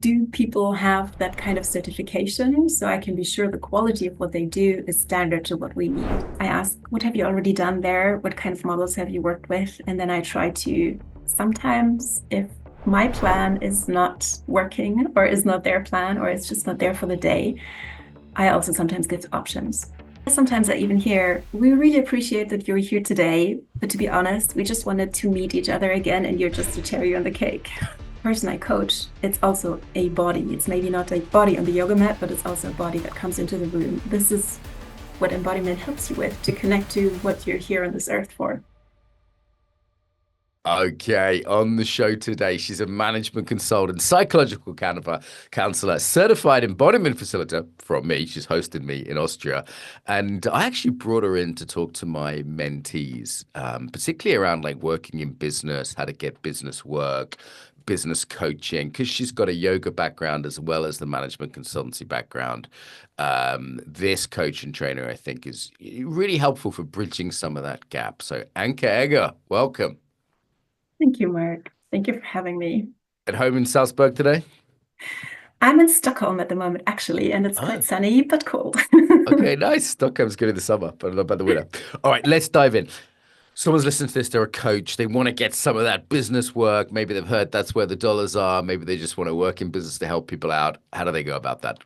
do people have that kind of certification so I can be sure the quality of what they do is standard to what we need? I ask, what have you already done there? What kind of models have you worked with? And then I try to sometimes, if my plan is not working or is not their plan or it's just not there for the day, I also sometimes give options. Sometimes I even hear, we really appreciate that you're here today, but to be honest, we just wanted to meet each other again and you're just a cherry on the cake. Person I coach, it's also a body. It's maybe not a body on the yoga mat, but it's also a body that comes into the room. This is what embodiment helps you with to connect to what you're here on this earth for. Okay, on the show today, she's a management consultant, psychological counselor, certified embodiment facilitator from me. She's hosted me in Austria. And I actually brought her in to talk to my mentees, particularly around like working in business, how to get business work, business coaching, because she's got a yoga background as well as the management consultancy background. This coach and trainer, I think, is really helpful for bridging some of that gap. So, Anke Egger, welcome. Thank you, Mark. Thank you for having me. At home in Salzburg today? I'm in Stockholm at the moment, actually, and it's quite Oh, sunny but cold. okay, nice. Stockholm's good in the summer, but not about the winter. All right, let's dive in. Someone's listening to this, they're a coach, they want to get some of that business work. Maybe they've heard that's where the dollars are. Maybe they just want to work in business to help people out. How do they go about that?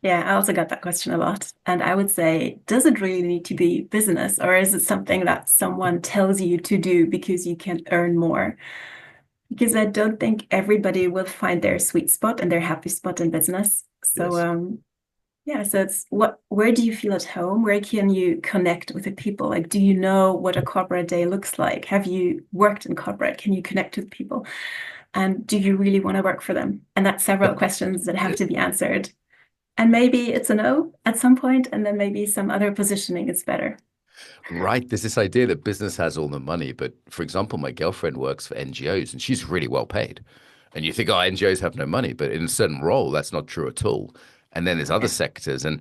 Yeah, I also got that question a lot. And I would say, does it really need to be business, or is it something that someone tells you to do because you can earn more? Because I don't think everybody will find their sweet spot and their happy spot in business. So Yes. yeah, so it's where do you feel at home? Where can you connect with the people? Like, do you know what a corporate day looks like? Have you worked in corporate? Can you connect with people? And do you really want to work for them? And that's several questions that have to be answered. And maybe it's a no at some point, and then maybe some other positioning is better. Right. There's this idea that business has all the money. But for example, my girlfriend works for NGOs and she's really well paid. And you think, oh, NGOs have no money. But in a certain role, that's not true at all. And then there's other Yeah. sectors. And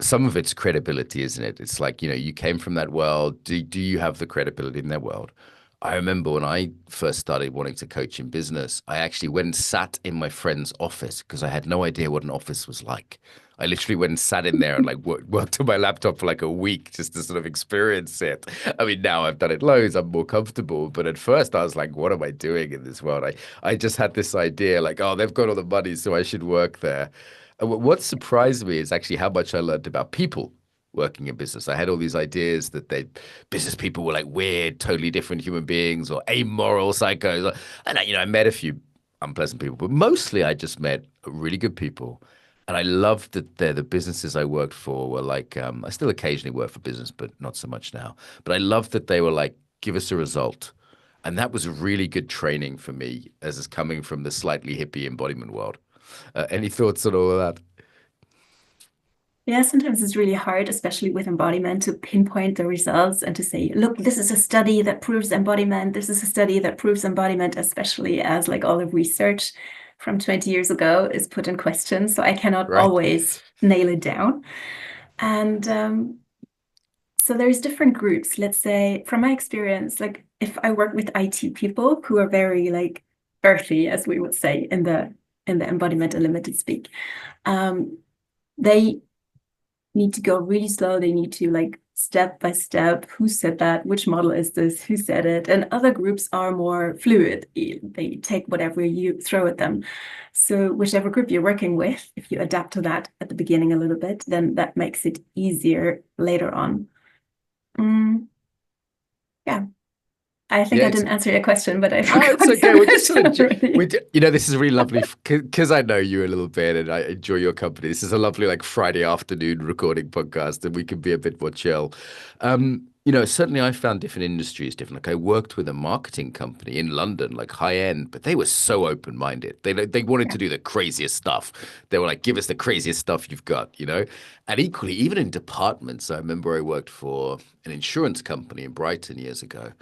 some of it's credibility, isn't it? It's like, you came from that world. Do you have the credibility in that world? I remember when I first started wanting to coach in business, I actually went and sat in my friend's office because I had no idea what an office was like. I literally went and sat in there and like worked on my laptop for like a week just to sort of experience it. I mean, now I've done it loads, I'm more comfortable. But at first I was like, what am I doing in this world? I just had this idea like, oh, they've got all the money, so I should work there. And what surprised me is actually how much I learned about people working in business. I had all these ideas that business people were like weird, totally different human beings or amoral psychos. And I met a few unpleasant people, but mostly I just met really good people. And I loved that the businesses I worked for were like, I still occasionally work for business, but not so much now. But I loved that they were like, give us a result. And that was really good training for me as is coming from the slightly hippie embodiment world. Any thoughts on all of that? Yeah, sometimes it's really hard, especially with embodiment, to pinpoint the results and to say, look, this is a study that proves embodiment. This is a study that proves embodiment, especially as like all the research from 20 years ago is put in question. So I cannot Right. always nail it down. And so there's different groups. Let's say from my experience, like if I work with IT people who are very like earthy, as we would say in the embodiment and limited speak, they need to go really slow. They need to like step by step. Who said that? Which model is this? Who said it? And other groups are more fluid. They take whatever you throw at them. So whichever group you're working with, if you adapt to that at the beginning a little bit, then that makes it easier later on. Mm, yeah. I think Yeah, I it's didn't answer your question, but I no, forgot it's okay. your We're just sort question of, already. this is really lovely because I know you a little bit and I enjoy your company. This is a lovely like Friday afternoon recording podcast, and we can be a bit more chill. Certainly I found different industries different. Like I worked with a marketing company in London, like high end, but they were so open minded. They wanted Yeah. to do the craziest stuff. They were like, give us the craziest stuff you've got. And equally, even in departments, I remember I worked for an insurance company in Brighton years ago.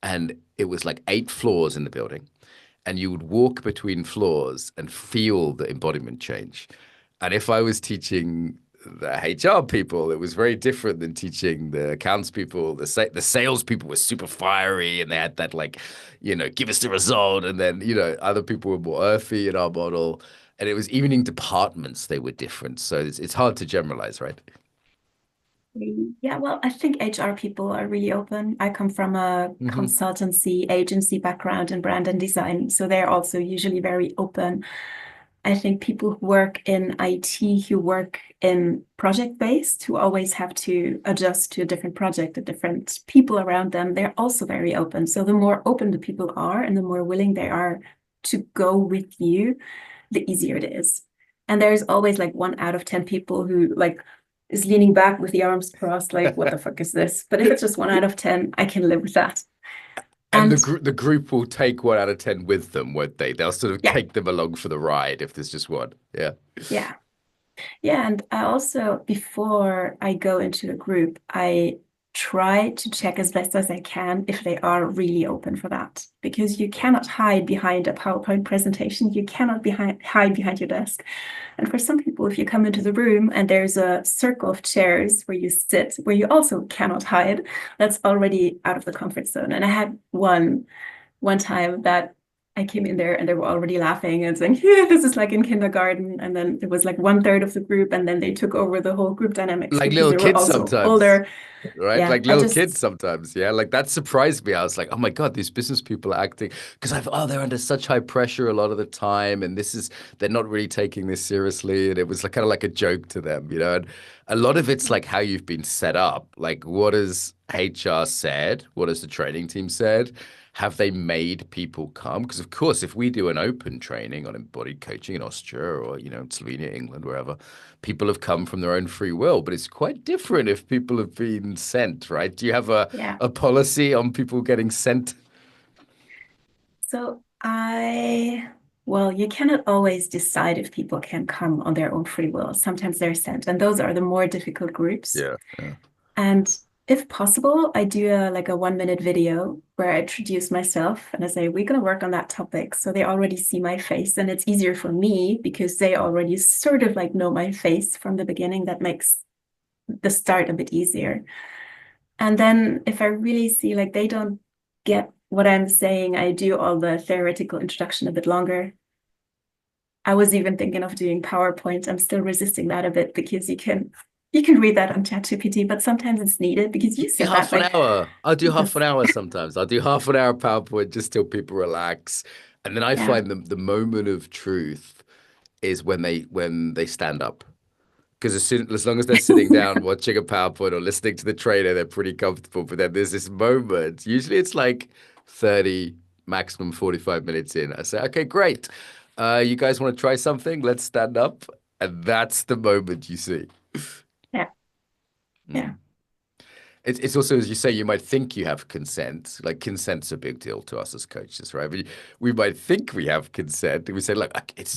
And it was like 8 floors in the building. And you would walk between floors and feel the embodiment change. And if I was teaching the HR people. It was very different than teaching the accounts people. The sales people were super fiery and they had that like, give us the result. And then, other people were more earthy in our model. And it was even in departments, they were different. So it's hard to generalize, right? Yeah, well, I think HR people are really open. I come from a Hmm. consultancy agency background in brand and design, so they're also usually very open. I think people who work in IT, who work in project-based, who always have to adjust to a different project, the different people around them, they're also very open. So the more open the people are and the more willing they are to go with you, the easier it is. And there's always like 1 out of 10 people who like is leaning back with the arms crossed, like, what the fuck is this? But if it's just 1 out of 10, I can live with that. And And the group will take 1 out of 10 with them, won't they? They'll sort of yeah, take them along for the ride if there's just one. Yeah. yeah. Yeah, and I also, before I go into a group, I try to check as best as I can if they are really open for that. Because you cannot hide behind a PowerPoint presentation. You cannot hide behind your desk. And for some people, if you come into the room and there's a circle of chairs where you sit, where you also cannot hide, that's already out of the comfort zone. And I had one time that I came in there and they were already laughing and saying, yeah, this is like in kindergarten. And then it was like 1/3 of the group, and then they took over the whole group dynamics Like because little they were kids also sometimes. older. Right? Yeah, Like I little kids just, sometimes. Yeah. Like that surprised me. I was like, oh my God, these business people are acting because they're under such high pressure a lot of the time. And they're not really taking this seriously. And it was like kind of like a joke to them, And a lot of it's like how you've been set up. Like what has HR said? What has the training team said? Have they made people come? Because of course, if we do an open training on embodied coaching in Austria or, Slovenia, England, wherever, people have come from their own free will, but it's quite different if people have been sent, right? Do you have yeah. a policy on people getting sent? So well, you cannot always decide if people can come on their own free will. Sometimes they're sent, and those are the more difficult groups. Yeah, yeah. And if possible, I do like a 1 minute video where I introduce myself and I say, we're going to work on that topic. So they already see my face, and it's easier for me because they already sort of like know my face from the beginning. That makes the start a bit easier. And then if I really see like they don't get what I'm saying, I do all the theoretical introduction a bit longer. I was even thinking of doing PowerPoint. I'm still resisting that a bit because you can read that on ChatGPT, but sometimes it's needed because you said that Half an like hour. I'll do half an this, hour sometimes. I'll do half an hour PowerPoint just till people relax. And then I yeah. find the moment of truth is when they stand up. Because as long as they're sitting down watching a PowerPoint or listening to the trainer, they're pretty comfortable. But then there's this moment, usually it's like 30, maximum 45 minutes in. I say, okay, great. You guys want to try something? Let's stand up. And that's the moment you see. Yeah, yeah. Mm. It's also, as you say, you might think you have consent. Like consent's a big deal to us as coaches, right? We might think we have consent. And we say, look,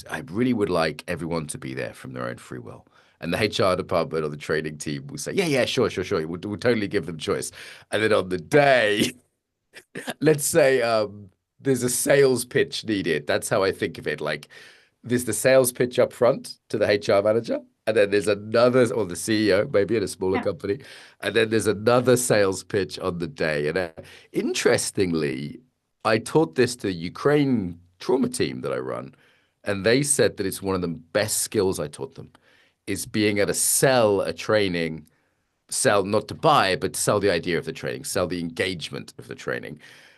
I really would like everyone to be there from their own free will. And the HR department or the training team will say, yeah, yeah, sure, sure, sure. We'll totally give them choice. And then on the day, let's say there's a sales pitch needed. That's how I think of it. Like there's the sales pitch up front to the HR manager, and then there's another, or the CEO, maybe in a smaller Yeah. company, and then there's another sales pitch on the day. And interestingly, I taught this to Ukraine trauma team that I run, and they said that it's one of the best skills I taught them is being able to sell a training, sell not to buy, but to sell the idea of the training, sell the engagement of the training.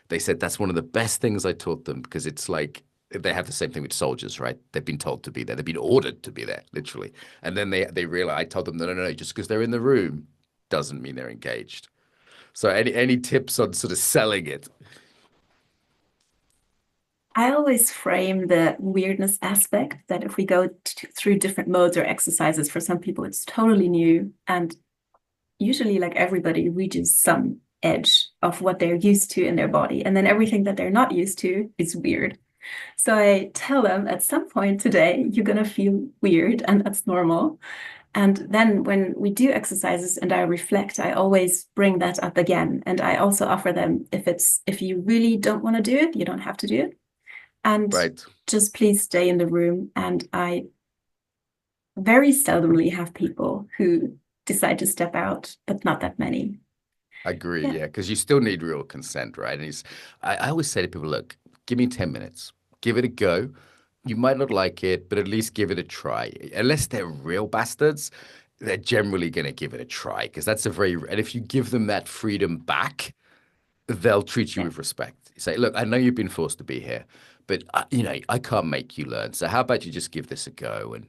They said that's one of the best things I taught them because it's like they have the same thing with soldiers, right? They've been told to be there. They've been ordered to be there, literally. And then they realize I told them, no, no, no, just because they're in the room doesn't mean they're engaged. So any tips on sort of selling it? I always frame the weirdness aspect that if we go through different modes or exercises, for some people it's totally new, and usually like everybody reaches some edge of what they're used to in their body, and then everything that they're not used to is weird. So I tell them at some point today, you're going to feel weird, and that's normal. And then when we do exercises and I reflect, I always bring that up again. And I also offer them if you really don't want to do it, you don't have to do it. And Right. just please stay in the room. And I very seldomly have people who decide to step out, but not that many. I agree, Yeah. yeah, because you still need real consent, right? And I always say to people, look, give me 10 minutes, give it a go. You might not like it, but at least give it a try. Unless they're real bastards, they're generally going to give it a try because that's a very, and if you give them that freedom back, they'll treat you Yeah. with respect. You say, look, I know you've been forced to be here, but I can't make you learn. So how about you just give this a go? And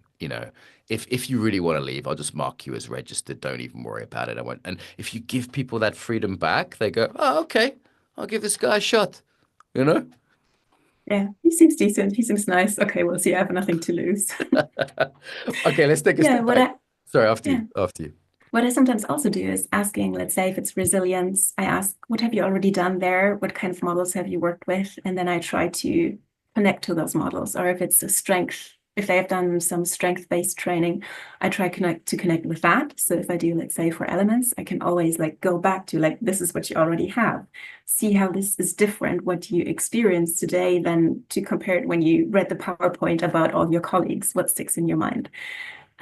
if you really want to leave, I'll just mark you as registered. Don't even worry about it. I won't. And if you give people that freedom back, they go, oh, okay, I'll give this guy a shot. You know? Yeah. He seems decent. He seems nice. Okay, we'll see. I have nothing to lose. Okay, let's take a Yeah. step back. Sorry, after Yeah. you. After you. What I sometimes also do is asking, let's say if it's resilience, I ask, what have you already done there? What kind of models have you worked with? And then I try to connect to those models. Or if it's a strength, if they have done some strength-based training, I try to connect with that. So if I do, let's say for elements, I can always like go back to like, this is what you already have. See how this is different, what you experience today than to compare it when you read the PowerPoint about all your colleagues, what sticks in your mind.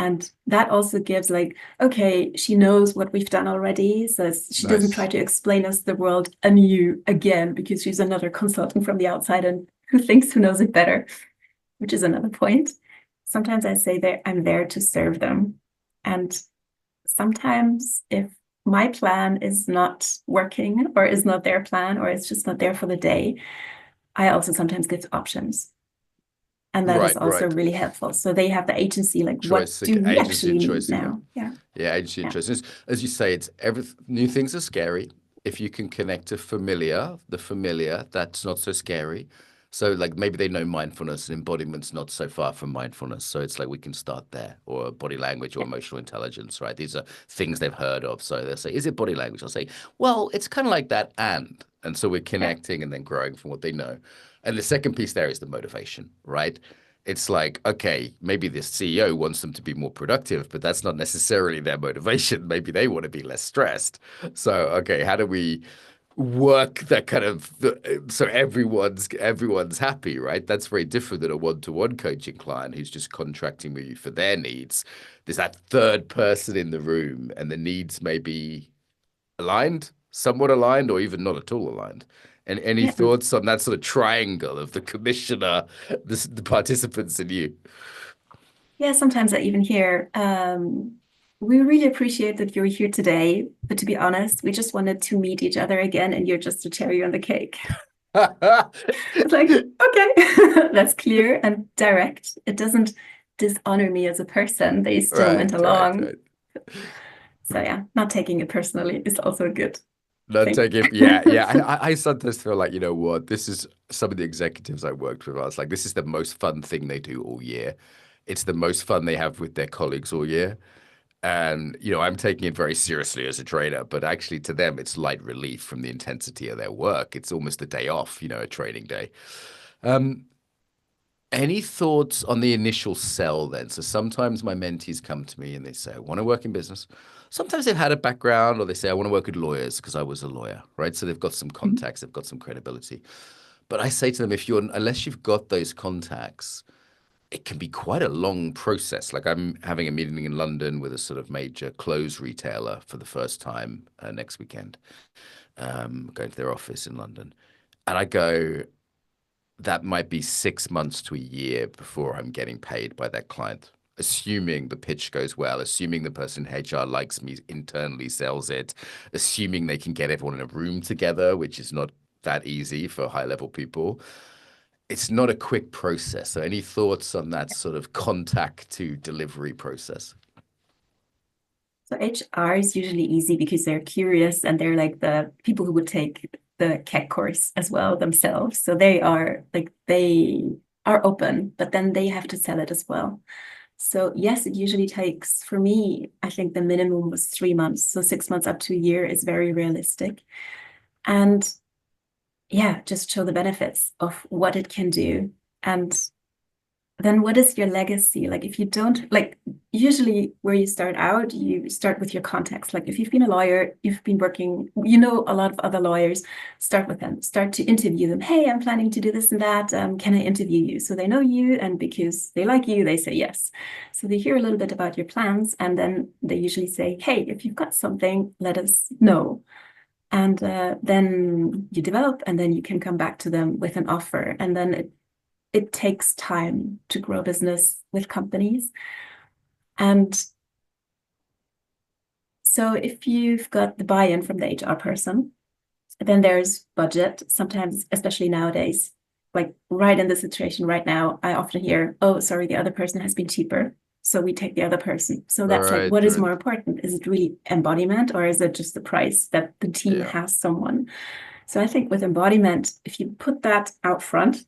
And that also gives like, okay, she knows what we've done already. So she doesn't try Nice. to explain us the world anew again because she's another consultant from the outside and who knows it better, which is another point. Sometimes I say that I'm there to serve them. And sometimes if my plan is not working or is not their plan or it's just not there for the day, I also sometimes give options. And that is Right, also right. really helpful. So they have the agency, like, what Choice, do we agency actually and need choice again. now? Yeah. Yeah, agency and Yeah. choice. As you say, it's new things are scary. If you can connect to the familiar, that's not so scary. So like maybe they know mindfulness and embodiment's not so far from mindfulness. So it's like we can start there, or body language or Yeah. emotional intelligence, right? These are things they've heard of. So they'll say, is it body language? I'll say, well, it's kind of like that and so we're Yeah. connecting and then growing from what they know. And the second piece there is the motivation, right? It's like, okay, maybe the CEO wants them to be more productive, but that's not necessarily their motivation. Maybe they want to be less stressed. So, okay, how do we work that kind of so everyone's happy, right? That's very different than a one-to-one coaching client who's just contracting with you for their needs. There's that third person in the room, and the needs may be aligned, somewhat aligned, or even not at all aligned. And any Yeah. thoughts on that sort of triangle of the commissioner, the participants, and you? Yeah. Sometimes I even hear, we really appreciate that you're here today, but to be honest, we just wanted to meet each other again, and you're just a cherry on the cake. It's like, okay, that's clear and direct. It doesn't dishonor me as a person. They still went Right, right, along. right. So yeah, not taking it personally is also a good Not thing. taking, yeah, yeah. I sometimes feel like, you know what, this is some of the executives I worked with. I was like, this is the most fun thing they do all year. It's the most fun they have with their colleagues all year. And, I'm taking it very seriously as a trainer, but actually to them, it's light relief from the intensity of their work. It's almost a day off, a training day. Um, any thoughts on the initial sell then? So sometimes my mentees come to me and they say, I want to work in business. Sometimes they've had a background or they say, I want to work with lawyers because I was a lawyer, right? So they've got some contacts, they've got some credibility. But I say to them, unless you've got those contacts, it can be quite a long process. Like I'm having a meeting in London with a sort of major clothes retailer for the first time next weekend, going to their office in London. And I go, that might be 6 months to a year before I'm getting paid by that client. Assuming the pitch goes well, assuming the person in HR likes me, internally sells it, assuming they can get everyone in a room together, which is not that easy for high level people. It's not a quick process. So, any thoughts on that sort of contact to delivery process? So HR is usually easy because they're curious and they're like the people who would take the CAC course as well themselves. So they are open, but then they have to sell it as well. So yes, it usually takes, for me, I think the minimum was 3 months. So 6 months up to a year is very realistic. And yeah, just show the benefits of what it can do. And then what is your legacy? Like if you don't like usually where you start out, you start with your context. Like if you've been a lawyer, you've been working, you know, a lot of other lawyers, start with them, start to interview them. Hey, I'm planning to do this and that. Can I interview you? So they know you, and because they like you, they say yes. So they hear a little bit about your plans, and then they usually say, hey, if you've got something, let us know. And then you develop, and then you can come back to them with an offer. And then it takes time to grow business with companies. And so if you've got the buy-in from the HR person, then there's budget. Sometimes, especially nowadays, like right in the situation right now, I often hear, oh, sorry, the other person has been cheaper. So we take the other person. So that's like, Right, what is right. more important? Is it really embodiment, or is it just the price that the team Yeah. has someone? So I think with embodiment, if you put that up front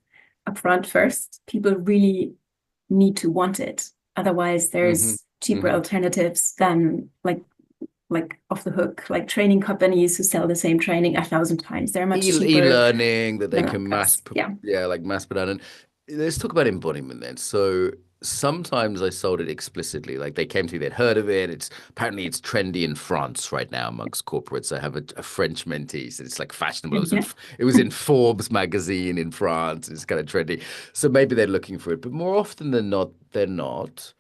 first, people really need to want it. Otherwise, Hmm. there's cheaper Hmm. alternatives than like off the hook, like training companies who sell the same training 1,000 times. They're much cheaper E-learning that they than can us. Yeah. yeah, like mass put out. And let's talk about embodiment then. So sometimes I sold it explicitly. Like they came to me, they'd heard of it. It's apparently it's trendy in France right now amongst corporates. I have a French mentee, so it's like fashionable. Yeah. It was in Forbes magazine in France. It's kind of trendy. So maybe they're looking for it, but more often than not, they're not.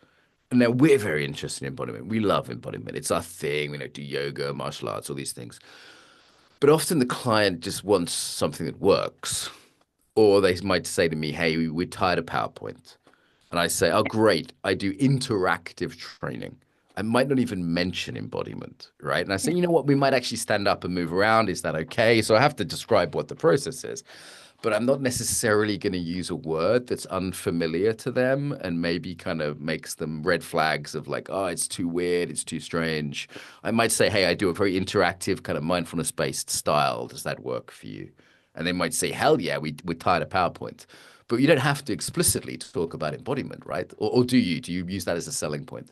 And now we're very interested in embodiment. We love embodiment. It's our thing. We know do yoga, martial arts, all these things. But often the client just wants something that works. Or they might say to me, hey, we're tired of PowerPoint. And I say, oh, great. I do interactive training. I might not even mention embodiment, right? And I say, Yeah. you know what? We might actually stand up and move around. Is that okay? So I have to describe what the process is. But I'm not necessarily going to use a word that's unfamiliar to them and maybe kind of makes them red flags of like, oh, it's too weird, it's too strange. I might say, hey, I do a very interactive kind of mindfulness-based style. Does that work for you? And they might say, hell yeah, we're tired of PowerPoint. But you don't have to explicitly talk about embodiment, right? Or do you? Do you use that as a selling point?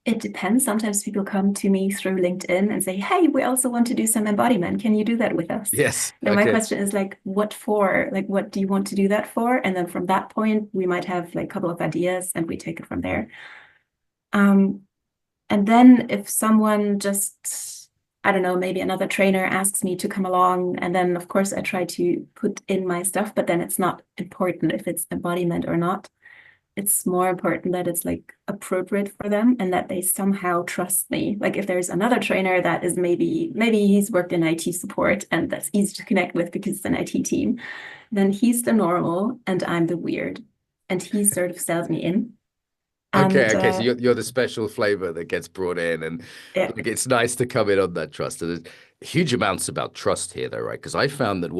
It depends. Sometimes people come to me through LinkedIn and say, hey, we also want to do some embodiment. Can you do that with us? Yes. Then my Okay. question is like, what for? Like, what do you want to do that for? And then from that point, we might have like a couple of ideas and we take it from there. Um, And then if someone just, I don't know, maybe another trainer asks me to come along, and then of course I try to put in my stuff, but then it's not important if it's embodiment or not. It's more important that it's like appropriate for them and that they somehow trust me. Like if there's another trainer that is maybe he's worked in IT support and that's easy to connect with because it's an IT team, then he's the normal and I'm the weird. And he sort of sells me in. Okay, And okay. So you're the special flavor that gets brought in, and yeah, like it's nice to come in on that trust. And there's huge amounts about trust here, though, right? Because I found that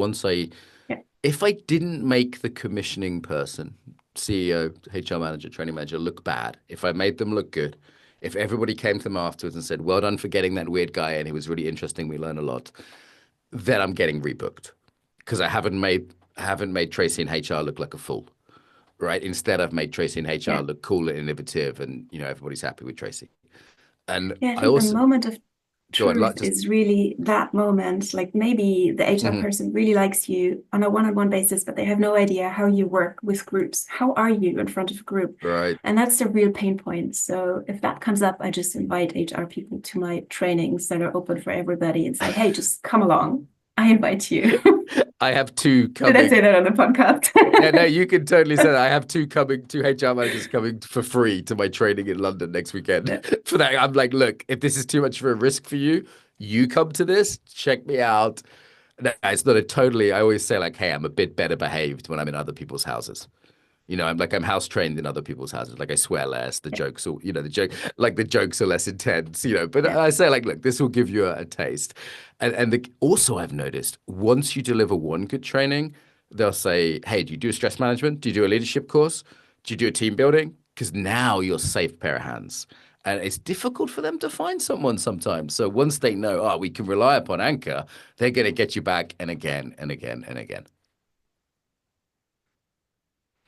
yeah, if I didn't make the commissioning person, CEO, HR manager, training manager look bad, if I made them look good, if everybody came to them afterwards and said, "Well done for getting that weird guy in, he was really interesting, we learned a lot," then I'm getting rebooked because I haven't made Tracy in HR look like a fool, right? Instead, I've made Tracy in yeah. HR look cool and innovative, and everybody's happy with Tracy. And Yeah, I I think the also moment of go on, truth just is really that moment. Like maybe the HR mhm, person really likes you on a one-on-one basis, but they have no idea how you work with groups. How are you in front of a group? right. And that's the real pain point. So if that comes up, I just invite HR people to my trainings that are open for everybody and say, hey, just come along. I invite you. I have two Did I say coming. that on the podcast? Yeah, no, you can totally say that. I have two HR managers coming for free to my training in London next weekend. Yeah, For that, I'm like, look, if this is too much of a risk for you, you come to this, check me out. No, it's not a totally, I always say like, hey, I'm a bit better behaved when I'm in other people's houses. I'm house trained in other people's houses. Like I swear less. The yeah, jokes are, the jokes are less intense. But yeah, I say like, look, this will give you a taste. And also I've noticed once you deliver one good training, they'll say, hey, do you do stress management? Do you do a leadership course? Do you do a team building? Because now you're a safe pair of hands. And it's difficult for them to find someone sometimes. So once they know, oh, we can rely upon Anchor, they're going to get you back and again and again and again.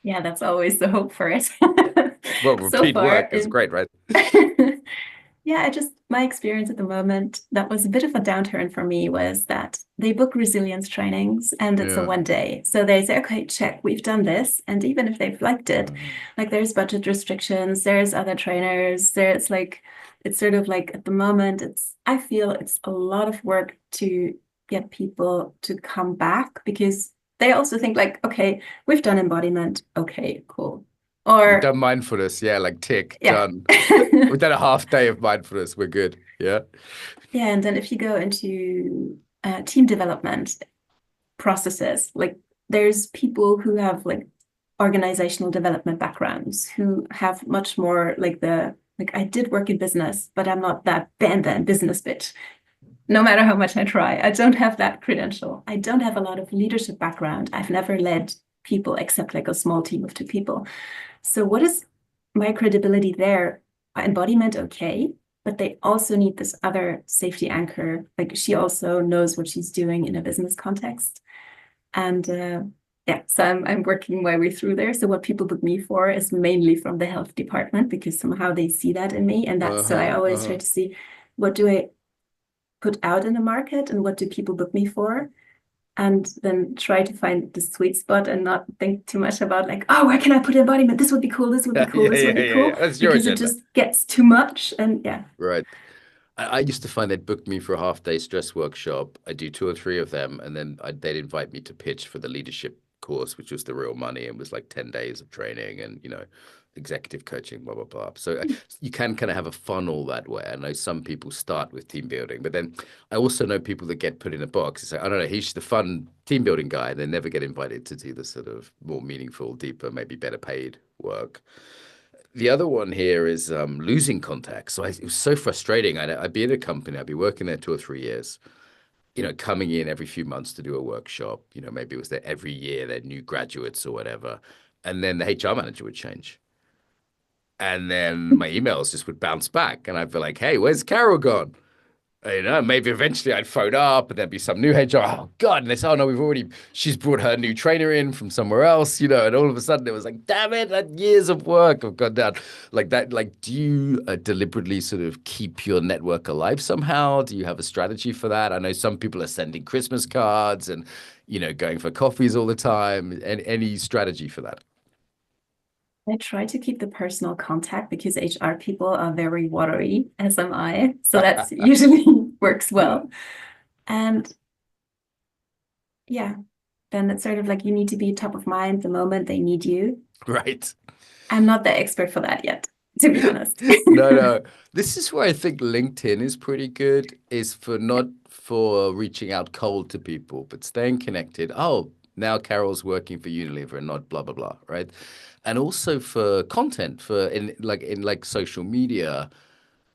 yeah. That's always the hope for it. Well, So repeat far, work is great, right? Yeah, my experience at the moment, that was a bit of a downturn for me was that they book resilience trainings and it's a Yeah. 1 day. So they say, okay, check, we've done this. And even if they've liked it, like there's budget restrictions, there's other trainers, there's like, it's sort of like at the moment, I feel it's a lot of work to get people to come back because they also think like, okay, we've done embodiment. Okay, cool. We've Or done mindfulness. Yeah, like tick, yeah. done. We've done a half day of mindfulness. We're good. Yeah. Yeah, and then if you go into team development processes, like there's people who have like organizational development backgrounds who have much more like I did work in business, but I'm not that bam business bitch. No matter how much I try, I don't have that credential. I don't have a lot of leadership background. I've never led people except like a small team of 2 people. So what is my credibility there? Embodiment, okay, but they also need this other safety anchor. Like she also knows what she's doing in a business context. And yeah, so I'm working my way through there. So what people book me for is mainly from the health department because somehow they see that in me. And that's so I Uh-huh. always try Uh-huh. to see what do I put out in the market and what do people book me for? And then try to find the sweet spot and not think too much about like, oh, where can I put embodiment? This would be cool. This would be Yeah, cool. yeah, This would be yeah. cool. That's your Because it agenda. just gets too much. And yeah, Right. I used to find they'd book me for a half day stress workshop. I do two or three of them, and then they'd invite me to pitch for the leadership course, which was the real money and was like 10 days of training and, executive coaching, blah, blah, blah. So you can kind of have a funnel that way. I know some people start with team building, but then I also know people that get put in a box. It's like, I don't know, he's the fun team building guy. And they never get invited to do the sort of more meaningful, deeper, maybe better paid work. The other one here is losing contact. It was so frustrating. I'd be in a company, I'd be working there 2 or 3 years, coming in every few months to do a workshop. Maybe it was there every year, they're new graduates or whatever. And then the HR manager would change. And then my emails just would bounce back. And I'd be like, hey, where's Carol gone? Maybe eventually I'd phone up and there'd be some new HR. Oh God. And they say, oh no, she's brought her new trainer in from somewhere else, and all of a sudden it was like, damn it, that years of work have gone down. Like that, like, do you deliberately sort of keep your network alive somehow? Do you have a strategy for that? I know some people are sending Christmas cards and, going for coffees all the time. Any strategy for that? I try to keep the personal contact because HR people are very watery, as am I. So that's usually works well. And yeah, then it's sort of like you need to be top of mind the moment they need you. Right. I'm not the expert for that yet, to be honest. No, no. This is where I think LinkedIn is pretty good, is for not for reaching out cold to people, but staying connected. Oh, now Carol's working for Unilever and not blah blah blah, right? And also for content, for in social media,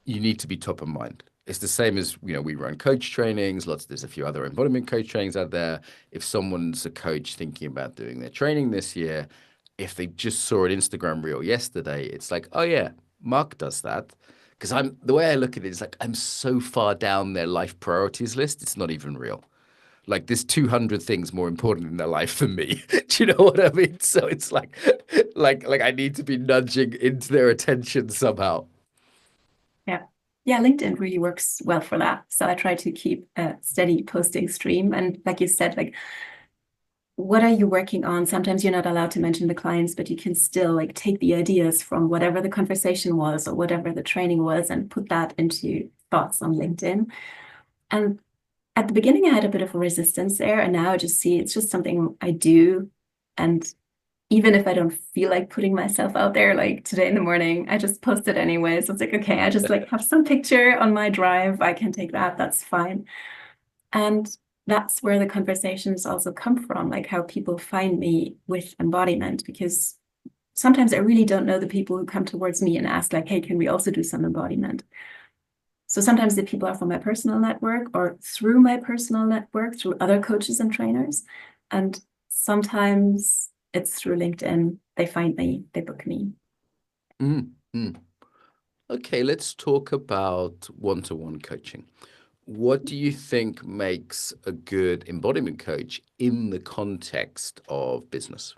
you need to be top of mind. It's the same as, we run coach trainings, there's a few other embodiment coach trainings out there. If someone's a coach thinking about doing their training this year, if they just saw an Instagram reel yesterday, it's like, oh yeah, Mark does that. Because the way I look at it is like I'm so far down their life priorities list, it's not even real. Like there's 200 things more important in their life than me. Do you know what I mean? So it's like I need to be nudging into their attention somehow. Yeah. Yeah, LinkedIn really works well for that. So I try to keep a steady posting stream. And like you said, like what are you working on? Sometimes you're not allowed to mention the clients, but you can still like take the ideas from whatever the conversation was or whatever the training was and put that into thoughts on LinkedIn. And at the beginning, I had a bit of a resistance there. And now I just see it's just something I do. And even if I don't feel like putting myself out there, like today in the morning, I just post it anyway. So it's like, okay, I just like have some picture on my drive. I can take that. That's fine. And that's where the conversations also come from, like how people find me with embodiment, because sometimes I really don't know the people who come towards me and ask, like, hey, can we also do some embodiment? So sometimes the people are from my personal network or through my personal network, through other coaches and trainers. And sometimes it's through LinkedIn. They find me, they book me. Mm-hmm. Okay, let's talk about one-to-one coaching. What do you think makes a good embodiment coach in the context of business?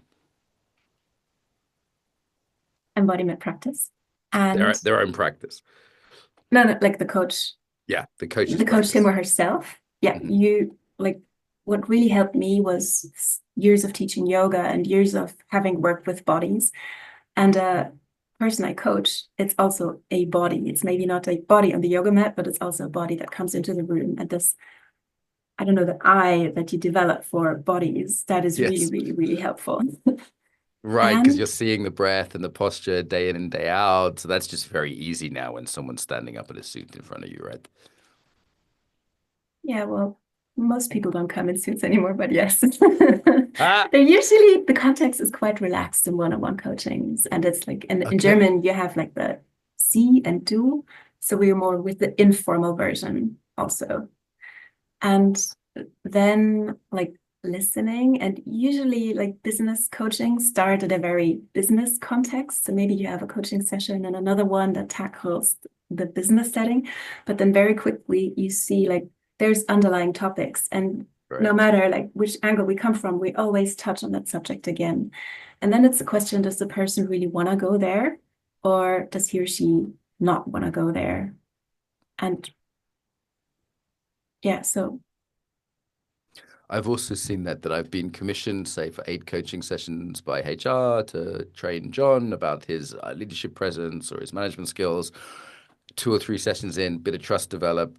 Embodiment practice. And Their own practice. No, no, like the coach, Yeah, the coach's the coach him practice. or herself. Yeah, Mhm. you like what really helped me was years of teaching yoga and years of having worked with bodies. And a person I coach, it's also a body. It's maybe not a body on the yoga mat, but it's also a body that comes into the room. And this, I don't know, the eye that you develop for bodies, that is really, Yes. really, really helpful. Right, because you're And seeing the breath and the posture day in and day out. So that's just very easy now when someone's standing up in a suit in front of you, right? yeah, well, most people don't come in suits anymore, but yes. Ah, They're usually, the context is quite relaxed in one-on-one coachings. And it's like in okay. German, you have like the Sie and Du. So we're more with the informal version also. And then like listening, and usually like business coaching start at a very business context. So maybe you have a coaching session and another one that tackles the business setting, but then very quickly you see like there's underlying topics, and no Right. matter like which angle we come from, we always touch on that subject again. And then it's the question, does the person really want to go there, or does he or she not want to go there? And yeah, so I've also seen that I've been commissioned, say, for 8 coaching sessions by HR to train John about his leadership presence or his management skills. 2 or 3 sessions in, bit of trust developed,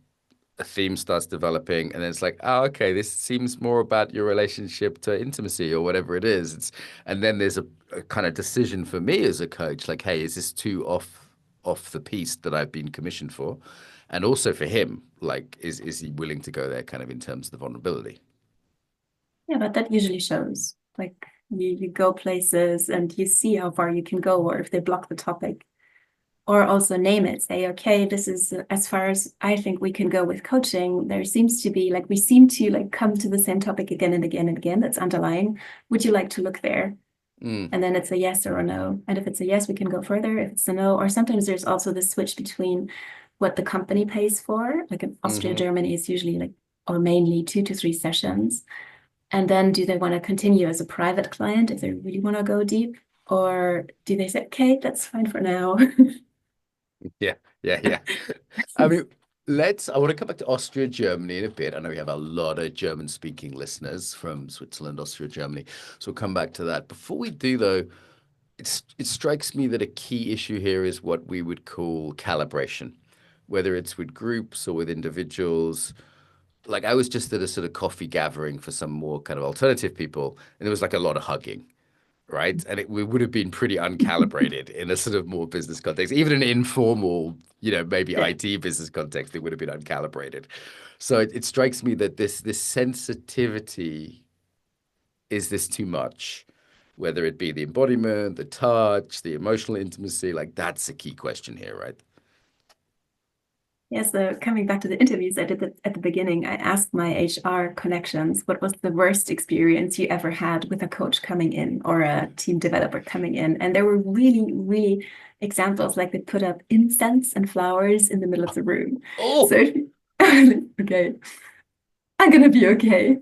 a theme starts developing, and then it's like, oh, okay, this seems more about your relationship to intimacy or whatever it is. And then there's a kind of decision for me as a coach, like, hey, is this too off the piece that I've been commissioned for? And also for him, like, is he willing to go there kind of in terms of the vulnerability? yeah, but that usually shows. Like you go places and you see how far you can go, or if they block the topic, or also name it. Say, okay, this is as far as I think we can go with coaching. There seems to be like we seem to like come to the same topic again and again and again. That's underlying. Would you like to look there? Mm, And then it's a yes or a no. And if it's a yes, we can go further. If it's a no, or sometimes there's also the switch between what the company pays for. Like in Austria, hmm. Germany is usually like or mainly 2 to 3 sessions, and then do they want to continue as a private client if they really want to go deep? Or do they say, okay, that's fine for now? Yeah, yeah, yeah. I mean, I want to come back to Austria, Germany in a bit. I know we have a lot of German-speaking listeners from Switzerland, Austria, Germany. So we'll come back to that. Before we do, though, it strikes me that a key issue here is what we would call calibration, whether it's with groups or with individuals. Like I was just at a sort of coffee gathering for some more kind of alternative people, and there was like a lot of hugging, right? And we would have been pretty uncalibrated in a sort of more business context, even an informal, maybe Yeah. IT business context, it would have been uncalibrated. So it strikes me that this sensitivity, is this too much? Whether it be the embodiment, the touch, the emotional intimacy, like that's a key question here, right? Yeah, so coming back to the interviews I did at the beginning, I asked my HR connections, what was the worst experience you ever had with a coach coming in or a team developer coming in? And there were really, really examples like they put up incense and flowers in the middle of the room. So, Oh, okay, I'm gonna be okay.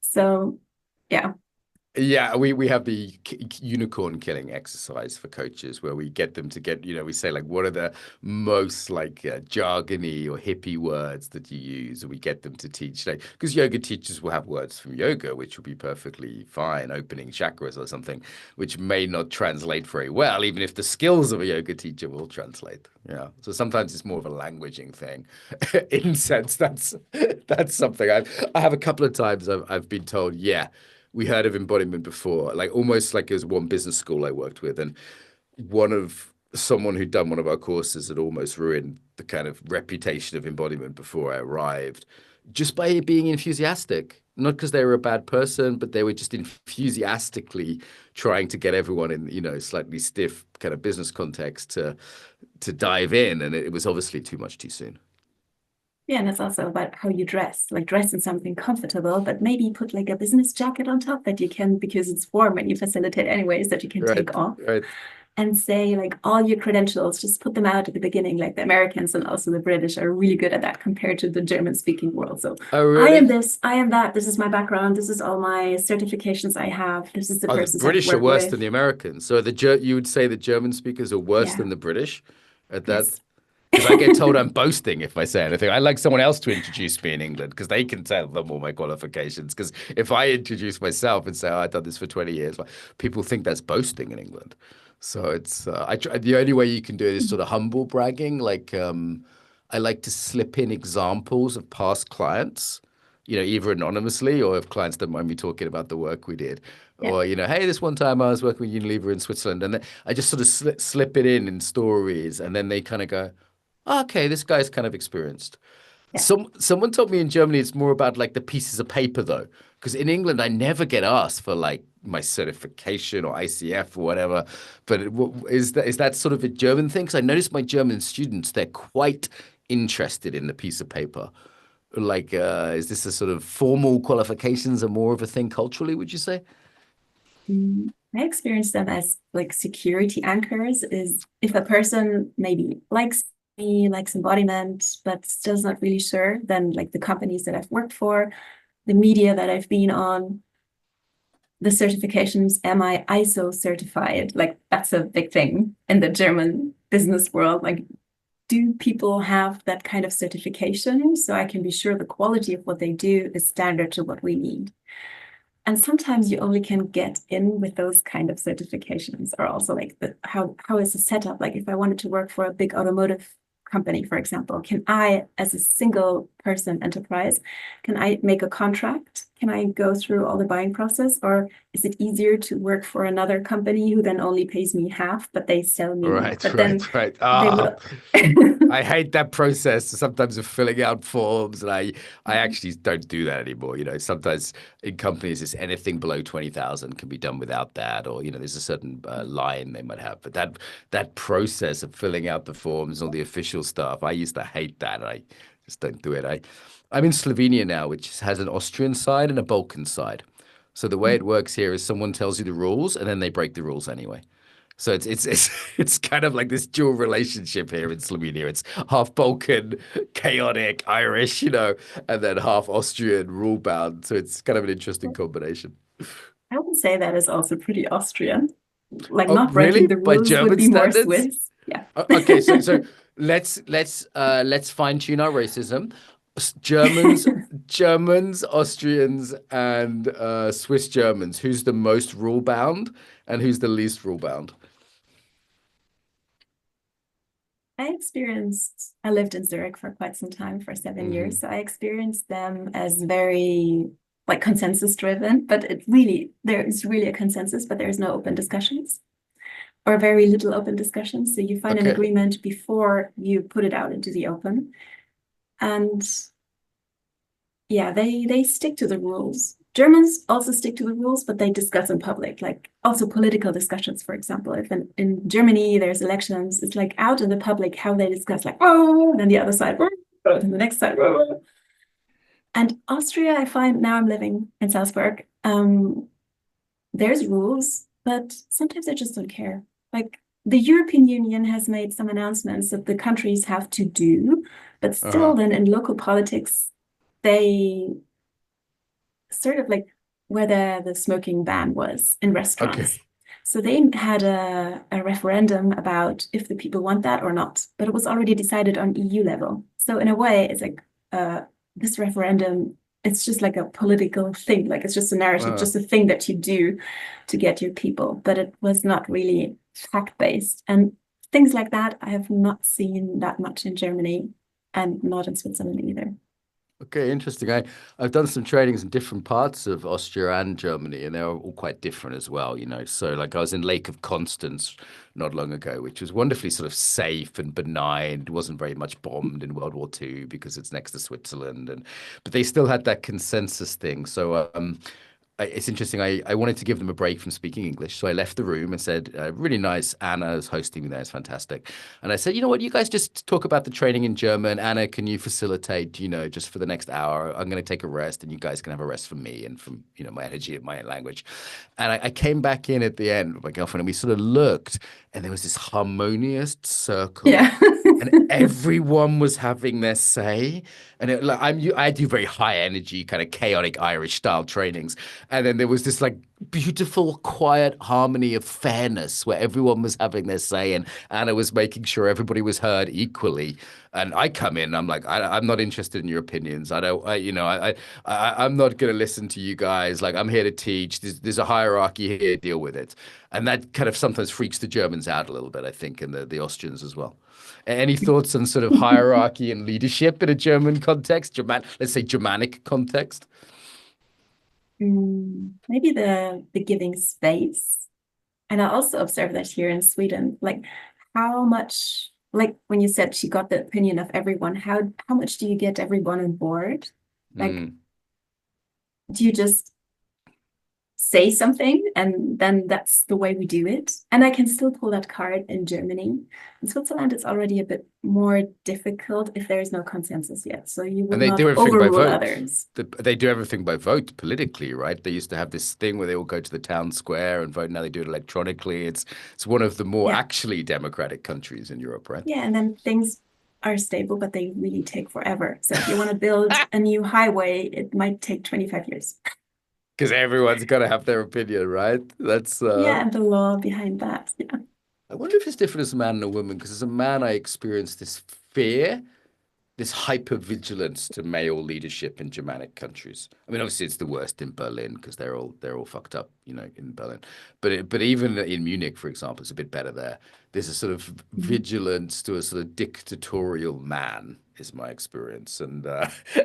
So, yeah, yeah, we have the unicorn killing exercise for coaches where we get them to we say like, what are the most like jargony or hippie words that you use? And we get them to teach, like, because yoga teachers will have words from yoga, which will be perfectly fine, opening chakras or something, which may not translate very well, even if the skills of a yoga teacher will translate. Yeah. So sometimes it's more of a languaging thing. Incense, that's something I have a couple of times I've been told, yeah, we heard of embodiment before, like almost like it was one business school I worked with, and someone who'd done one of our courses had almost ruined the kind of reputation of embodiment before I arrived, just by being enthusiastic. Not because they were a bad person, but they were just enthusiastically trying to get everyone in, slightly stiff kind of business context to dive in, and it was obviously too much too soon. yeah, and it's also about how you dress, like dress in something comfortable, but maybe put like a business jacket on top that you can, because it's warm and you facilitate anyways, that you can take Right, off. right. And say like all your credentials, just put them out at the beginning. Like the Americans and also the British are really good at that compared to the German speaking world. So Oh, I am really? this, I am that, this is my background, this is all my certifications I have, this is the Oh, the persons I've British are worked worse than with. the Americans. So you would say the German speakers are worse Yeah, than the British at that? yes. because I get told I'm boasting if I say anything. I like someone else to introduce me in England because they can tell them all my qualifications. Because if I introduce myself and say, oh, I've done this for 20 years, like, people think that's boasting in England. So it's the only way you can do it is sort of humble bragging. Like I like to slip in examples of past clients, either anonymously or if clients don't mind me talking about the work we did. Yeah. Or, hey, this one time I was working with Unilever in Switzerland, and then I just sort of slip it in stories, and then they kind of go, oh, okay, this guy's kind of experienced. Yeah. Someone told me in Germany it's more about like the pieces of paper though, because in England I never get asked for like my certification or ICF or whatever. But is that sort of a German thing? Because I noticed my German students, they're quite interested in the piece of paper. Like, is this a sort of formal qualifications are more of a thing culturally, would you say? I experience them as like security anchors. Is if a person maybe likes me, likes embodiment, but still's not really sure, then like the companies that I've worked for, the media that I've been on, the certifications, am I ISO certified? Like that's a big thing in the German business world. Like, do people have that kind of certification so I can be sure the quality of what they do is standard to what we need? And sometimes you only can get in with those kind of certifications, or also like how is the setup? Like if I wanted to work for a big automotive company, for example, can I, as a single person enterprise, can I make a contract? Can I go through all the buying process? Or is it easier to work for another company who then only pays me half, but they sell me? Right, But then right. they Ah, would. I hate that process sometimes of filling out forms, and I actually don't do that anymore. Sometimes in companies, it's anything below 20,000 can be done without that, or there's a certain line they might have. But that process of filling out the forms and all the official stuff, I used to hate that. And I just don't do it. I'm in Slovenia now, which has an Austrian side and a Balkan side. So the way it works here is someone tells you the rules, and then they break the rules anyway. So it's kind of like this dual relationship here in Slovenia. It's half Balkan, chaotic, Irish, and then half Austrian, rule bound. So it's kind of an interesting combination. I would say that is also pretty Austrian. Like Oh, not breaking really? the By rules would German be more standards? Swiss. Yeah. Okay, so let's fine tune our racism. Germans, Austrians, and Swiss Germans. Who's the most rule bound and who's the least rule bound? I lived in Zurich for quite some time, for 7 years. Hmm. So I experienced them as very like consensus driven, but there is really a consensus, but there's no open discussions or very little open discussions. So you find an Okay. agreement before you put it out into the open. And yeah, they stick to the rules. Germans also stick to the rules, but they discuss in public, like also political discussions, for example. If in Germany there's elections, it's like out in the public how they discuss, like, oh, and then the other side, oh, and the next side, oh. And Austria, I find now I'm living in Salzburg, there's rules, but sometimes I just don't care. Like the European Union has made some announcements that the countries have to do, but still Uh-huh. then in local politics, they sort of like where the smoking ban was in restaurants. Okay. So they had a referendum about if the people want that or not, but it was already decided on EU level. So in a way, it's like this referendum, it's just like a political thing, like it's just a narrative, Uh, just a thing that you do to get your people, but it was not really fact-based. And things like that, I have not seen that much in Germany and not in Switzerland either. okay, interesting. I've done some trainings in different parts of Austria and Germany, and they're all quite different as well. So like I was in Lake of Constance not long ago, which was wonderfully sort of safe and benign. It wasn't very much bombed in World War II because it's next to Switzerland, but they still had that consensus thing. So it's interesting. I wanted to give them a break from speaking English. So I left the room and said, really nice. Anna is hosting me there. It's fantastic. And I said, you know what? You guys just talk about the training in German. Anna, can you facilitate, just for the next hour? I'm going to take a rest and you guys can have a rest from me and from, my energy and my language. And I came back in at the end with my girlfriend and we sort of looked and there was this harmonious circle Yeah. and everyone was having their say. And I do very high energy, kind of chaotic Irish style trainings, and then there was this like beautiful, quiet harmony of fairness where everyone was having their say, and Anna was making sure everybody was heard equally. And I come in, I'm like, I'm not interested in your opinions. I don't, I, you know, I'm not going to listen to you guys. Like, I'm here to teach. There's a hierarchy here. Deal with it. And that kind of sometimes freaks the Germans out a little bit, I think, and the Austrians as well. Any thoughts on sort of hierarchy and leadership in a German context, let's say Germanic context? Maybe the giving space. And I also observed that here in Sweden, like how much, like when you said she got the opinion of everyone, how much do you get everyone on board? Like, Mm. do you just say something and then that's the way we do it? And I can still pull that card in Germany. In Switzerland, it's already a bit more difficult if there is no consensus yet. So you will And they not do everything by overrule vote. others. They do everything by vote politically, right? They used to have this thing where they all go to the town square and vote. Now they do it electronically. It's one of the more Yeah. actually democratic countries in Europe, right? Yeah. And then things are stable, but they really take forever. So if you want to build a new highway, it might take 25 years. Because everyone's got to have their opinion, right? That's Yeah. And the law behind that. Yeah. I wonder if it's different as a man and a woman, because as a man, I experience this fear, this hyper-vigilance to male leadership in Germanic countries. I mean, obviously, it's the worst in Berlin because they're all fucked up, in Berlin. But even in Munich, for example, it's a bit better there. There's a sort of Mhm. vigilance to a sort of dictatorial man, is my experience, and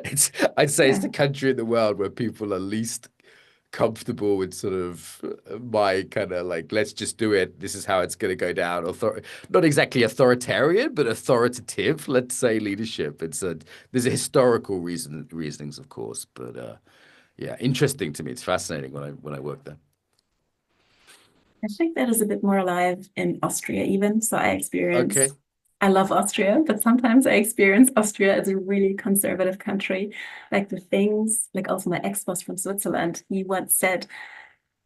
it's I'd say it's Yeah. the country in the world where people are least comfortable with sort of my kind of like, let's just do it. This is how it's going to go down. Not exactly authoritarian, but authoritative, let's say, leadership. There's a historical reasonings, of course, but yeah, interesting to me. It's fascinating when I work there. I think that is a bit more alive in Austria, even. So Okay. I love Austria, but sometimes I experience Austria as a really conservative country. Like the things, like also my ex-boss from Switzerland, he once said,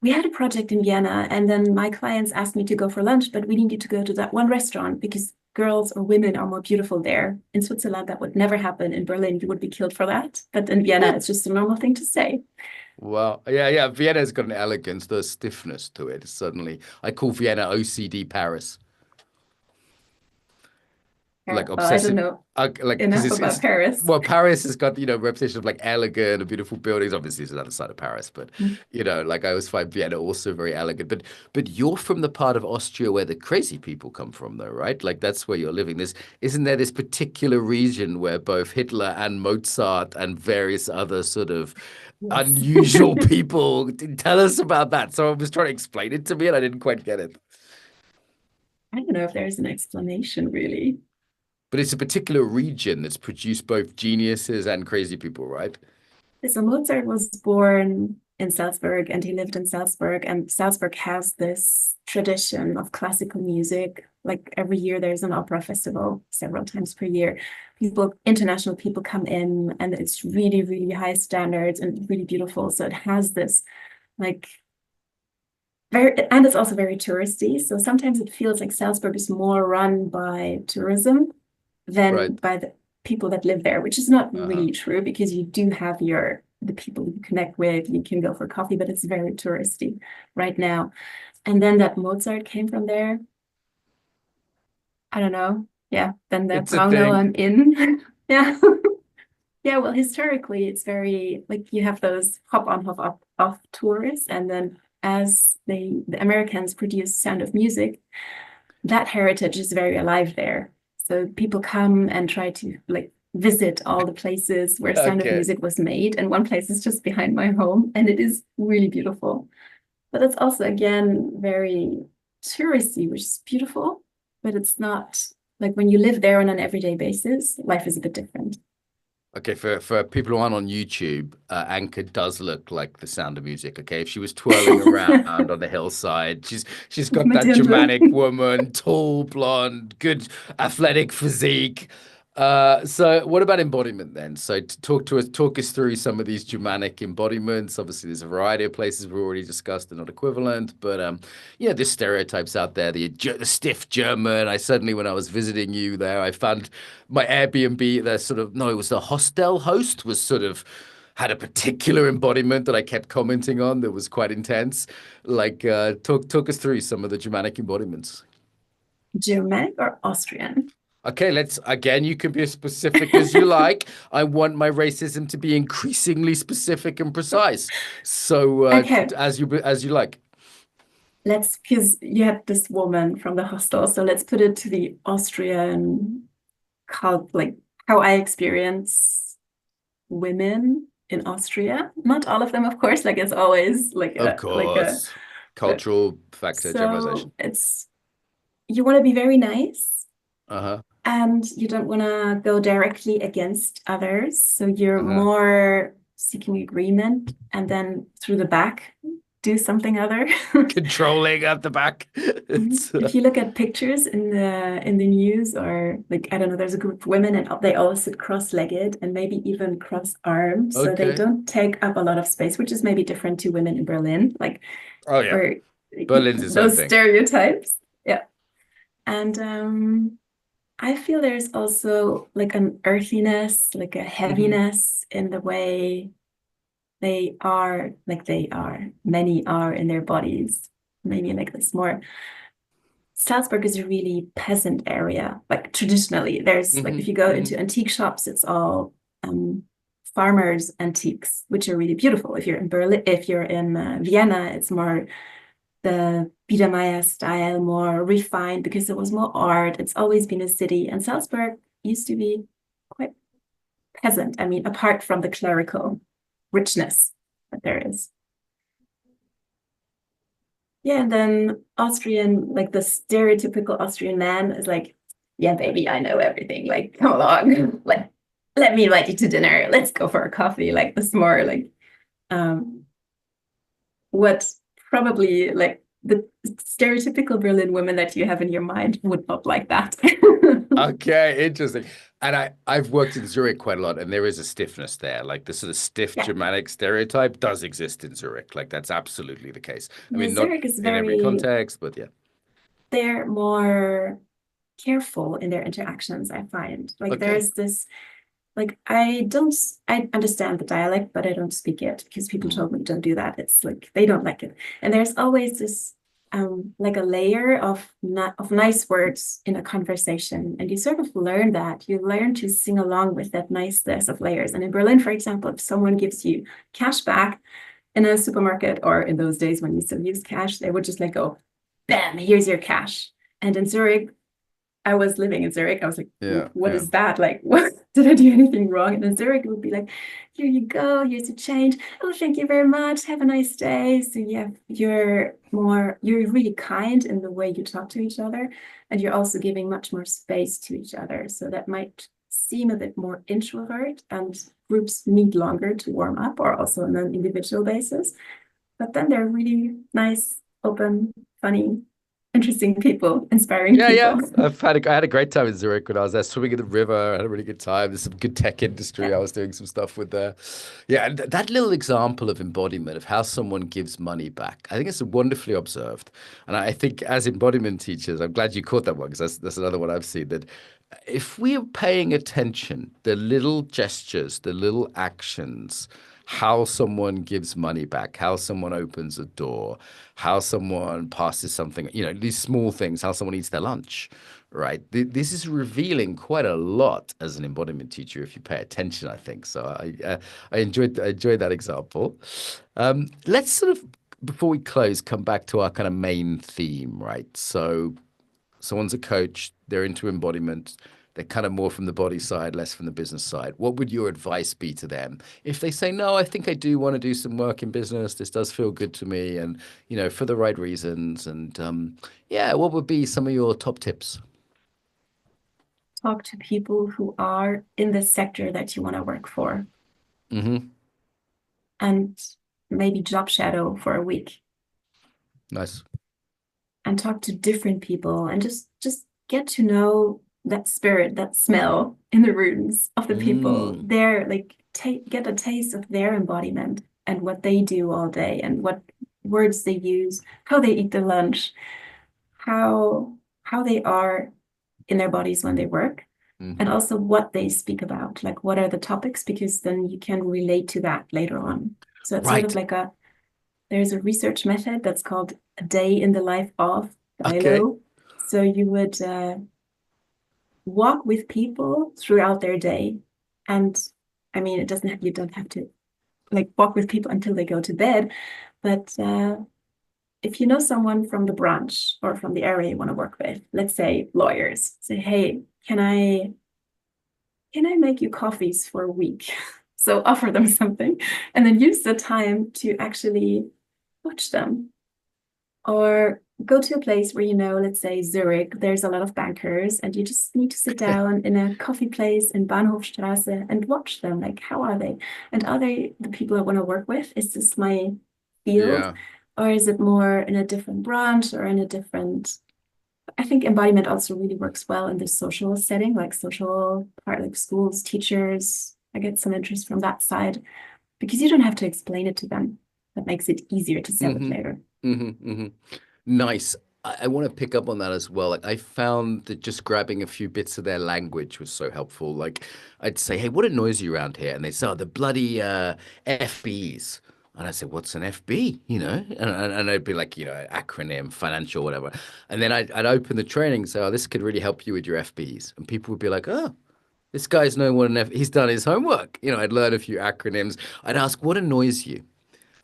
we had a project in Vienna, and then my clients asked me to go for lunch, but we needed to go to that one restaurant because girls or women are more beautiful there. In Switzerland, that would never happen. In Berlin, you would be killed for that. But in Vienna, it's just a normal thing to say. Well, yeah, yeah. Vienna's got an elegance, there's stiffness to it. Suddenly, I call Vienna OCD Paris. Yeah. Like Well, I don't obsessive, know like because enough it's about it's Paris. well, Paris has got reputation of like elegant and beautiful buildings. Obviously, it's another side of Paris, but like I always find Vienna also very elegant. But you're from the part of Austria where the crazy people come from, though, right? Like that's where you're living. Isn't there this particular region where both Hitler and Mozart and various other sort of Yes. unusual people? Tell us about that. Someone was trying to explain it to me, and I didn't quite get it. I don't know if there's an explanation really. But it's a particular region that's produced both geniuses and crazy people, right? So Mozart was born in Salzburg and he lived in Salzburg. And Salzburg has this tradition of classical music. Like every year, there's an opera festival several times per year. International people come in, and it's really, really high standards and really beautiful. So it has this like and it's also very touristy. So sometimes it feels like Salzburg is more run by tourism than Right. by the people that live there, which is not Uh-huh. really true because you do have the people you connect with, you can go for coffee, but it's very touristy right now. And then that Mozart came from there. I don't know. Yeah, then It's a now thing. I'm in. Yeah. Yeah, well, historically, it's very like you have those hop on, hop off tours, and then as the Americans produce Sound of Music, that heritage is very alive there. So people come and try to like visit all the places where Sound of Okay. Music was made, and one place is just behind my home, and it is really beautiful. But it's also again very touristy, which is beautiful, but it's not like when you live there on an everyday basis, life is a bit different. Okay, for people who aren't on YouTube, Anke does look like the Sound of Music. Okay, if she was twirling around on the hillside, she's got that Matilda. Germanic woman, tall, blonde, good athletic physique. So what about embodiment then? So to talk us through some of these Germanic embodiments. Obviously, there's a variety of places we've already discussed they're not equivalent, but yeah, there's stereotypes out there. The stiff German. I suddenly, when I was visiting you there, I found my Airbnb. The sort of no, it was the hostel host was sort of had a particular embodiment that I kept commenting on that was quite intense. Like, talk us through some of the Germanic embodiments. Germanic or Austrian? Okay, let's again, you can be as specific as you like. I want my racism to be increasingly specific and precise. So, Okay, as you like. let's, because you had this woman from the hostel, so let's put it to the Austrian cult, like how I experience women in Austria. Not all of them, of course, like it's always Of like a course. but Cultural factor generalization. so it's you want to be very nice Uh-huh. and you don't want to go directly against others. So you're Uh-huh. more seeking agreement and then through the back do something other. Controlling at the back. Mhm. It's If you look at pictures in the news or like I don't know, there's a group of women and they all sit cross-legged and maybe even cross-armed, so they okay. don't take up a lot of space, which is maybe different to women in Berlin, like Oh yeah. or Berlin's its own those thing. stereotypes. Yeah. And I feel there's also like an earthiness, like a Hmm. heaviness in the way they are, many are in their bodies. Maybe like this more. Salzburg is a really peasant area. Like traditionally, there's like if Hmm. you go Hmm. into antique shops, it's all farmers' antiques, which are really beautiful. If you're in Berlin, if you're in Vienna, it's more the Biedermeier style, more refined because it was more art. It's always been a city, and Salzburg used to be quite peasant. I mean, apart from the clerical richness that there is. Yeah, and then Austrian, like the stereotypical Austrian man is like, yeah, baby, I know everything. Like, come along, let me invite you to dinner. Let's go for a coffee. Like this more like um what probably like the stereotypical Berlin women that you have in your mind would not like that. Okay, interesting. And I've worked in Zurich quite a lot, and there is a stiffness there. Like the sort of stiff Yeah. Germanic stereotype does exist in Zurich. Like that's absolutely the case. I Yeah, mean, not Zurich is in every very, context, but yeah. they're more careful in their interactions, I find. Like Okay. there's this, like I understand the dialect, but I don't speak it because people Mm. told me don't do that. It's like they don't like it. And there's always this like a layer of not of nice words in a conversation. And you sort of learn that. You learn to sing along with that niceness of layers. And in Berlin, for example, if someone gives you cash back in a supermarket or in those days when you still use cash, they would just like go, bam, here's your cash. And in Zurich, I was living in Zurich. I was like, Yeah, what yeah. is that? Like, what did I do anything wrong? And in Zurich, it would be like, here you go, here's a change. Oh, thank you very much. Have a nice day. So yeah, you're really kind in the way you talk to each other. And you're also giving much more space to each other. So that might seem a bit more introvert and groups need longer to warm up or also on an individual basis. But then they're really nice, open, funny, interesting people, inspiring Yeah, yeah. people. I had a great time in Zurich when I was there swimming in the river. I had a really good time. There's some good tech industry Yeah. I was doing some stuff with there. Yeah, and that little example of embodiment of how someone gives money back, I think it's wonderfully observed. And I think as embodiment teachers, I'm glad you caught that one because that's another one I've seen that if we are paying attention, the little gestures, the little actions, how someone gives money back, how someone opens a door, how someone passes something, these small things, how someone eats their lunch, right? This is revealing quite a lot as an embodiment teacher if you pay attention, I think. So I enjoyed that example. Let's sort of, before we close, come back to our kind of main theme, right? So someone's a coach, they're into embodiment, they're kind of more from the body side, less from the business side. What would your advice be to them if they say, no, I think I do want to do some work in business. This does feel good to me and, for the right reasons. And yeah, what would be some of your top tips? Talk to people who are in the sector that you want to work for Hmm. and maybe job shadow for a week Nice. and talk to different people and just get to know. that spirit, that smell in the rooms of the people. Mm, They're like get a taste of their embodiment and what they do all day and what words they use, how they eat their lunch, how they are in their bodies when they work, and mhm. also what they speak about, like what are the topics, because then you can relate to that later on. So it's sort of Right. like there's a research method that's called a day in the life of the Okay. ILO. So you would walk with people throughout their day. And I mean, you don't have to like walk with people until they go to bed. But if you know someone from the branch or from the area you want to work with, let's say lawyers, say, hey, can I make you coffees for a week? So offer them something and then use the time to actually watch them. Or go to a place where, let's say Zurich, there's a lot of bankers, and you just need to sit down in a coffee place in Bahnhofstrasse and watch them. Like, how are they? And are they the people I want to work with? Is this my field? Yeah. Or is it more in a different branch or in a different? I think embodiment also really works well in the social setting, like social part, like schools, teachers. I get some interest from that side because you don't have to explain it to them. That makes it easier to sell it Hmm. later. Hmm. Hmm. Nice. I want to pick up on that as well. Like I found that just grabbing a few bits of their language was so helpful. Like I'd say, "Hey, what annoys you around here?" And they'd say, "Oh, the bloody FBs." And I said, "What's an FB?" And it'd be like, acronym, financial, whatever. And then I'd open the training and say, "Oh, this could really help you with your FBs." And people would be like, "Oh, this guy's knowing what an F. He's done his homework." I'd learn a few acronyms. I'd ask, "What annoys you?"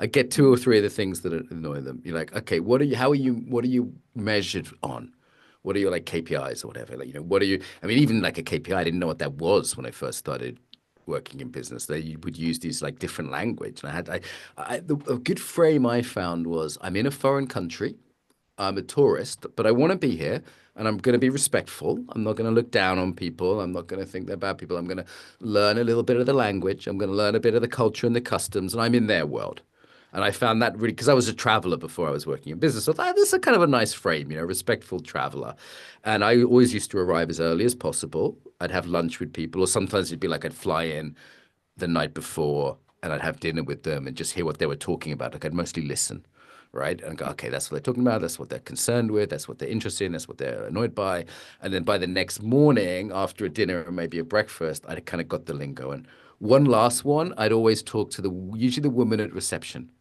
I get two or three of the things that annoy them. You're like, okay, what are you measured on? What are your like KPIs or whatever? Like, what are you, I mean, even like a KPI, I didn't know what that was when I first started working in business. They would use these like different language. And a good frame I found was I'm in a foreign country. I'm a tourist, but I want to be here and I'm going to be respectful. I'm not going to look down on people. I'm not going to think they're bad people. I'm going to learn a little bit of the language. I'm going to learn a bit of the culture and the customs, and I'm in their world. And I found that really because I was a traveler before I was working in business. So I thought, this is a kind of a nice frame, respectful traveler. And I always used to arrive as early as possible. I'd have lunch with people, or sometimes it'd be like I'd fly in the night before and I'd have dinner with them and just hear what they were talking about. Like I'd mostly listen, right? And go, okay, that's what they're talking about. That's what they're concerned with. That's what they're interested in. That's what they're annoyed by. And then by the next morning, after a dinner or maybe a breakfast, I kind of got the lingo. And one last one, I'd always talk to usually the woman at reception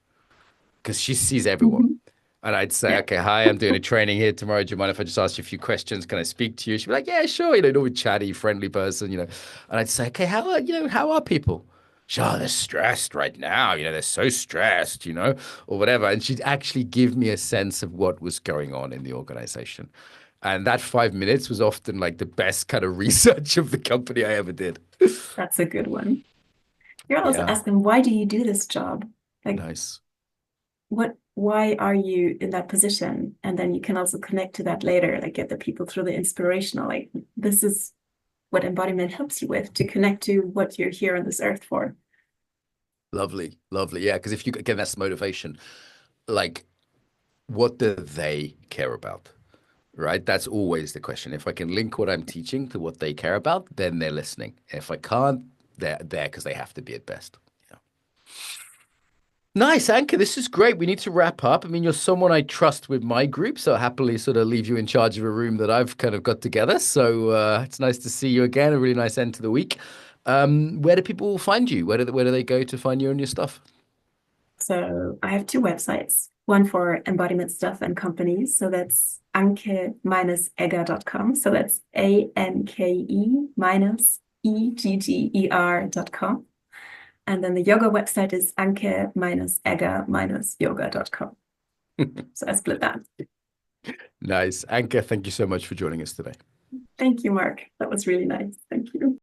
because she sees everyone. Mhm. And I'd say, Yeah. okay, hi, I'm doing a training here tomorrow. Do you mind if I just ask you a few questions? Can I speak to you? She'd be like, yeah, sure. Always chatty, friendly person. And I'd say, okay, how are people? They're stressed right now. They're so stressed, or whatever. And she'd actually give me a sense of what was going on in the organization. And that 5 minutes was often like the best kind of research of the company I ever did. That's a good one. You're also Yeah, asking, why do you do this job? Like, nice. why are you in that position? And then you can also connect to that later, like get the people through the inspirational, like this is what embodiment helps you with to connect to what you're here on this earth for. Lovely, lovely. Yeah, because if you, again, that's motivation. Like, what do they care about? Right? That's always the question. If I can link what I'm teaching to what they care about, then they're listening. If I can't, they're there because they have to be at best. Yeah. Nice, Anka. This is great. We need to wrap up. I mean, you're someone I trust with my group, so I'll happily sort of leave you in charge of a room that I've kind of got together. So it's nice to see you again. A really nice end to the week. Where do people find you? Where do they go to find you and your stuff? So I have two websites, one for embodiment stuff and companies. So that's anke-egger.com. So that's ANKE minus EGGER.com. And then the yoga website is anke-egger-yoga.com. So I split that. Nice. Anka, thank you so much for joining us today. Thank you, Mark. That was really nice. Thank you.